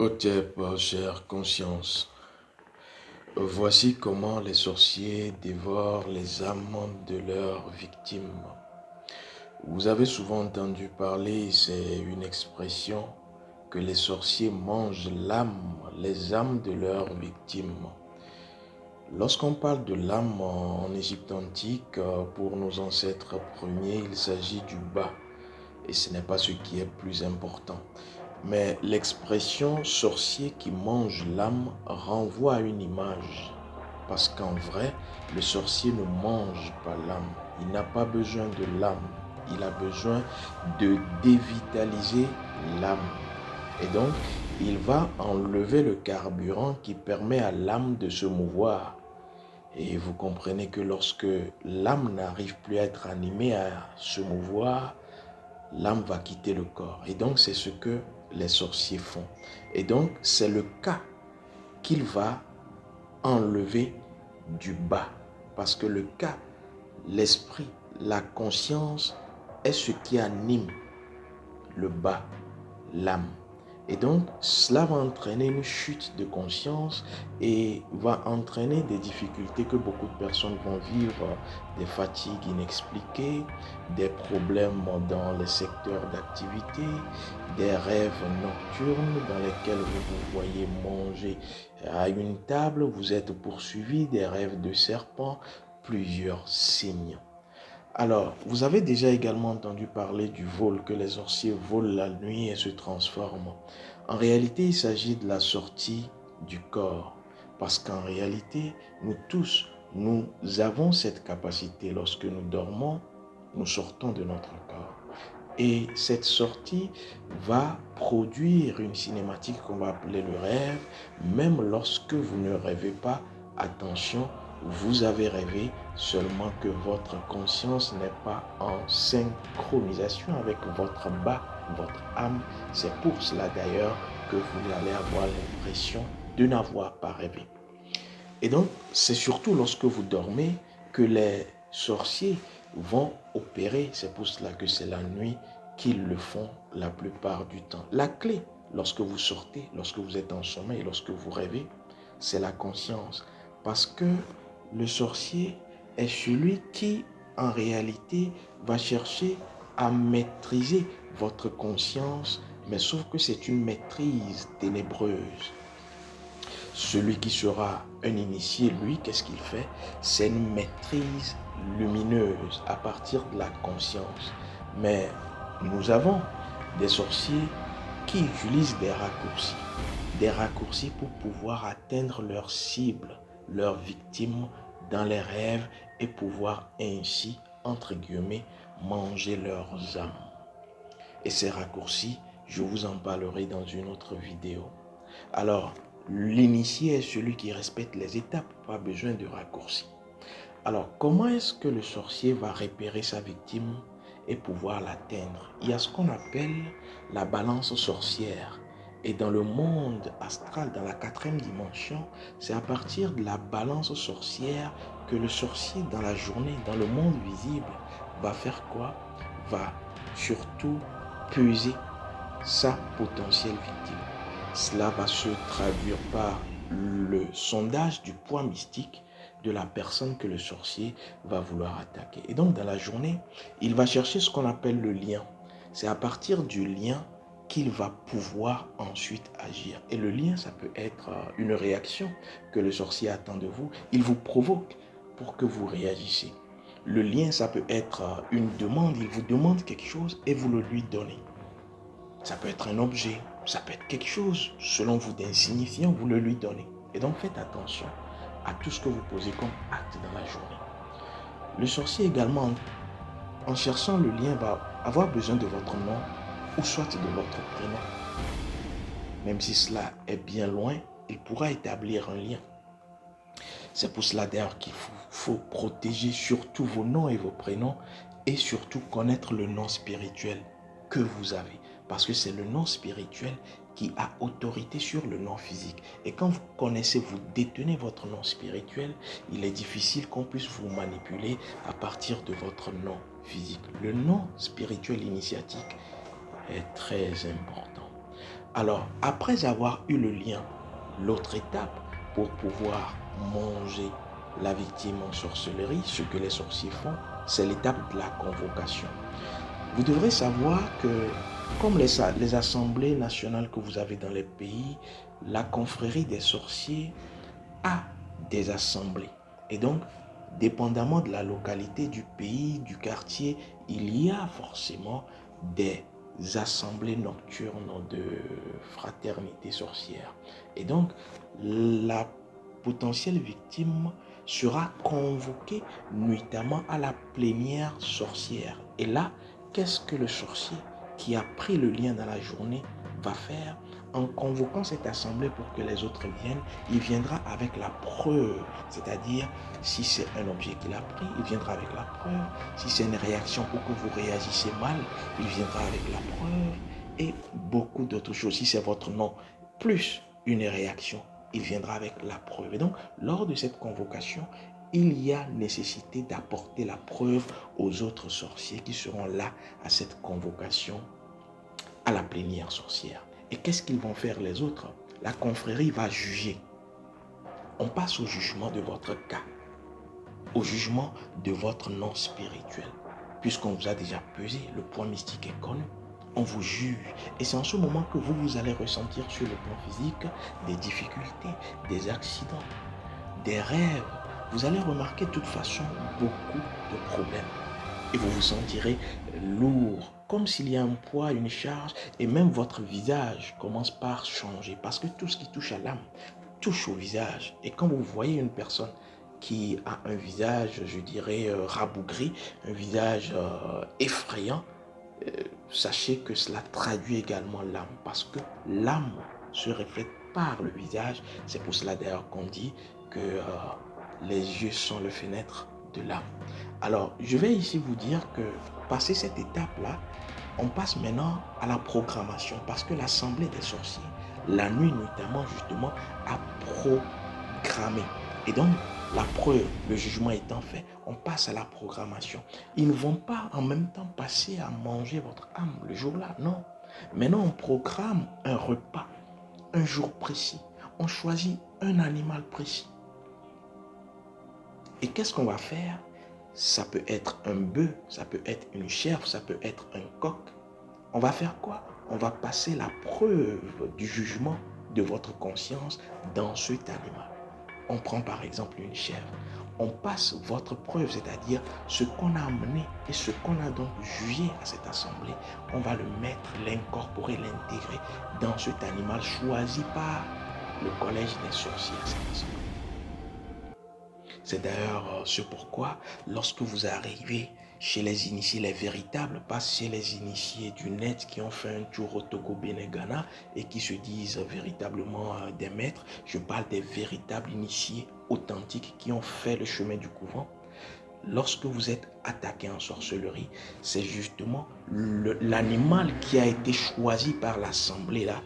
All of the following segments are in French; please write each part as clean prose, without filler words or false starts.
Imhotep, chère conscience, voici comment les sorciers dévorent les âmes de leurs victimes. Vous avez souvent entendu parler, c'est une expression, que les sorciers mangent les âmes de leurs victimes. Lorsqu'on parle de l'âme en Égypte antique, pour nos ancêtres premiers, il s'agit du bas, et ce n'est pas ce qui est plus important. Mais l'expression sorcier qui mange l'âme renvoie à une image. Parce qu'en vrai, le sorcier ne mange pas l'âme. Il n'a pas besoin de l'âme. Il a besoin de dévitaliser l'âme. Et donc, il va enlever le carburant qui permet à l'âme de se mouvoir. Et vous comprenez que lorsque l'âme n'arrive plus à être animée, à se mouvoir, l'âme va quitter le corps. Et donc, c'est ce que les sorciers font. Et donc, c'est le cas qu'il va enlever du bas. Parce que le cas, l'esprit, la conscience est ce qui anime le bas, l'âme. Et donc, cela va entraîner une chute de conscience et va entraîner des difficultés que beaucoup de personnes vont vivre, des fatigues inexpliquées, des problèmes dans les secteurs d'activité, des rêves nocturnes dans lesquels vous vous voyez manger à une table, vous êtes poursuivi, des rêves de serpents, plusieurs signes. Alors, vous avez déjà également entendu parler du vol, que les sorciers volent la nuit et se transforment. En réalité, il s'agit de la sortie du corps. Parce qu'en réalité, nous tous, nous avons cette capacité. Lorsque nous dormons, nous sortons de notre corps. Et cette sortie va produire une cinématique qu'on va appeler le rêve. Même lorsque vous ne rêvez pas, attention, vous avez rêvé, seulement que votre conscience n'est pas en synchronisation avec votre bas, votre âme. C'est pour cela d'ailleurs que vous allez avoir l'impression de n'avoir pas rêvé. Et donc, c'est surtout lorsque vous dormez que les sorciers vont opérer. C'est pour cela que c'est la nuit qu'ils le font la plupart du temps. La clé, lorsque vous sortez, lorsque vous êtes en sommeil, lorsque vous rêvez, c'est la conscience. Parce que le sorcier est celui qui, en réalité, va chercher à maîtriser votre conscience, mais sauf que c'est une maîtrise ténébreuse. Celui qui sera un initié, lui, qu'est-ce qu'il fait? C'est une maîtrise lumineuse à partir de la conscience. Mais nous avons des sorciers qui utilisent des raccourcis pour pouvoir atteindre leur cible, leur victime dans les rêves et pouvoir ainsi, entre guillemets, manger leurs âmes. Et ces raccourcis, je vous en parlerai dans une autre vidéo. Alors, l'initié est celui qui respecte les étapes, pas besoin de raccourcis. Alors, comment est-ce que le sorcier va repérer sa victime et pouvoir l'atteindre? Il y a ce qu'on appelle la balance sorcière. Et dans le monde astral, dans la 4e dimension, c'est à partir de la balance sorcière que le sorcier, dans la journée, dans le monde visible, va faire quoi? Va surtout peser sa potentielle victime. Cela va se traduire par le sondage du poids mystique de la personne que le sorcier va vouloir attaquer. Et donc, dans la journée, il va chercher ce qu'on appelle le lien. C'est à partir du lien qu'il va pouvoir ensuite agir. Et le lien, ça peut être une réaction que le sorcier attend de vous. Il vous provoque pour que vous réagissiez. Le lien, ça peut être une demande. Il vous demande quelque chose et vous le lui donnez. Ça peut être un objet, ça peut être quelque chose, selon vous, d'insignifiant, vous le lui donnez. Et donc, faites attention à tout ce que vous posez comme acte dans la journée. Le sorcier également, en cherchant le lien, va avoir besoin de votre nom ou soit de votre prénom. Même si cela est bien loin, il pourra établir un lien. C'est pour cela d'ailleurs qu'il faut protéger surtout vos noms et vos prénoms et surtout connaître le nom spirituel que vous avez. Parce que c'est le nom spirituel qui a autorité sur le nom physique. Et quand vous connaissez, vous détenez votre nom spirituel, il est difficile qu'on puisse vous manipuler à partir de votre nom physique. Le nom spirituel initiatique est très important. Alors, après avoir eu le lien, l'autre étape pour pouvoir manger la victime en sorcellerie, ce que les sorciers font, c'est l'étape de la convocation. Vous devrez savoir que, comme les assemblées nationales que vous avez dans les pays, la confrérie des sorciers a des assemblées. Et donc, dépendamment de la localité, du pays, du quartier, il y a forcément des assemblées nocturnes de fraternité sorcière. Et donc, la potentielle victime sera convoquée nuitamment à la plénière sorcière. Et là, qu'est-ce que le sorcier qui a pris le lien dans la journée va faire? En convoquant cette assemblée pour que les autres viennent, il viendra avec la preuve. C'est-à-dire, si c'est un objet qu'il a pris, il viendra avec la preuve. Si c'est une réaction pour que vous réagissez mal, il viendra avec la preuve. Et beaucoup d'autres choses. Si c'est votre nom, plus une réaction, il viendra avec la preuve. Et donc, lors de cette convocation, il y a nécessité d'apporter la preuve aux autres sorciers qui seront là à cette convocation à la plénière sorcière. Et qu'est-ce qu'ils vont faire les autres? La confrérie va juger. On passe au jugement de votre cas, au jugement de votre nom spirituel. Puisqu'on vous a déjà pesé, le point mystique est connu. On vous juge. Et c'est en ce moment que vous allez ressentir sur le plan physique des difficultés, des accidents, des rêves. Vous allez remarquer de toute façon beaucoup de problèmes. Et vous vous sentirez lourd, comme s'il y a un poids, une charge, et même votre visage commence par changer. Parce que tout ce qui touche à l'âme touche au visage. Et quand vous voyez une personne qui a un visage, je dirais, rabougri, un visage effrayant, sachez que cela traduit également l'âme. Parce que l'âme se reflète par le visage. C'est pour cela d'ailleurs qu'on dit que les yeux sont le fenêtre de l'âme. Alors, je vais ici vous dire que, passé cette étape-là, on passe maintenant à la programmation parce que l'Assemblée des sorciers, la nuit notamment, justement, a programmé. Et donc, la preuve, le jugement étant fait, on passe à la programmation. Ils ne vont pas en même temps passer à manger votre âme le jour-là, non. Maintenant, on programme un repas, un jour précis. On choisit un animal précis. Et qu'est-ce qu'on va faire? Ça peut être un bœuf, ça peut être une chèvre, ça peut être un coq. On va faire quoi? On va passer la preuve du jugement de votre conscience dans cet animal. On prend par exemple une chèvre. On passe votre preuve, c'est-à-dire ce qu'on a amené et ce qu'on a donc jugé à cette assemblée. On va le mettre, l'incorporer, l'intégrer dans cet animal choisi par le collège des sorciers à cette assemblée. C'est d'ailleurs ce pourquoi, lorsque vous arrivez chez les initiés, les véritables, pas chez les initiés du net qui ont fait un tour au Togo, Bénin, Ghana et qui se disent véritablement des maîtres, je parle des véritables initiés authentiques qui ont fait le chemin du couvent. Lorsque vous êtes attaqué en sorcellerie, c'est justement l'animal qui a été choisi par l'assemblée là.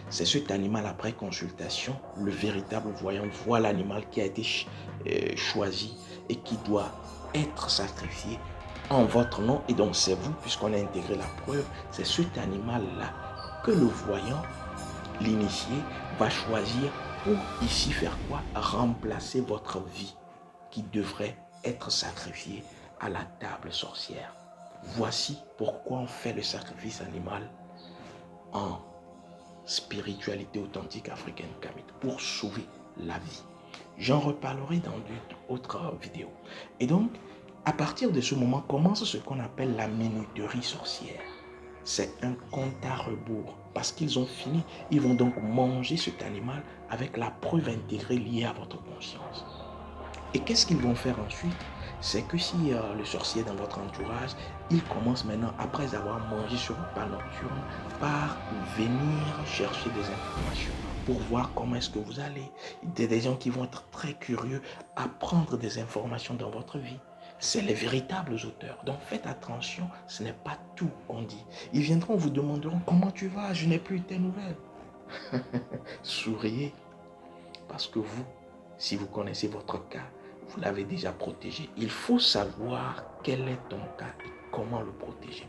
C'est cet animal après consultation, le véritable voyant voit l'animal qui a été choisi et qui doit être sacrifié en votre nom. Et donc c'est vous, puisqu'on a intégré la preuve, c'est cet animal-là que le voyant, l'initié, va choisir pour ici faire quoi? Remplacer votre vie qui devrait être sacrifiée à la table sorcière. Voici pourquoi on fait le sacrifice animal en spiritualité authentique africaine kamite, pour sauver la vie. J'en reparlerai dans d'autres vidéos. Et donc, à partir de ce moment, commence ce qu'on appelle la minuterie sorcière. C'est un compte à rebours. Parce qu'ils ont fini, ils vont donc manger cet animal avec la preuve intégrée liée à votre conscience. Et qu'est-ce qu'ils vont faire ensuite? C'est que si le sorcier est dans votre entourage, il commence maintenant, après avoir mangé ce repas nocturne, par venir chercher des informations pour voir comment est-ce que vous allez. Il y a des gens qui vont être très curieux à prendre des informations dans votre vie. C'est les véritables auteurs. Donc faites attention, ce n'est pas tout qu'on dit. Ils viendront, vous demanderont comment tu vas, je n'ai plus tes nouvelles. Souriez, parce que vous, si vous connaissez votre cas, vous l'avez déjà protégé. Il faut savoir quel est ton cas et comment le protéger.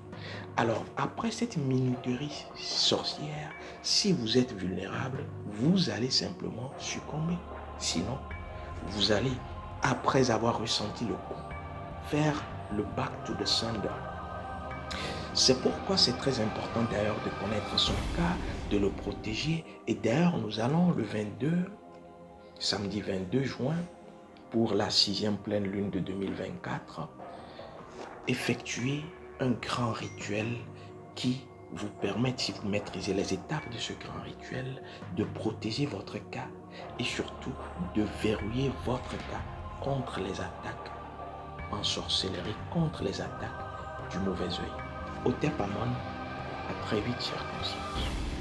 Alors, après cette minuterie sorcière, si vous êtes vulnérable, vous allez simplement succomber. Sinon, vous allez, après avoir ressenti le coup, faire le back to the sender. C'est pourquoi c'est très important d'ailleurs de connaître son cas, de le protéger. Et d'ailleurs, nous allons le 22, samedi 22 juin, pour la 6e pleine lune de 2024, effectuer un grand rituel qui vous permet, si vous maîtrisez les étapes de ce grand rituel, de protéger votre cas et surtout de verrouiller votre cas contre les attaques en sorcellerie, contre les attaques du mauvais œil. Otep Amon, à très vite, chers consciences.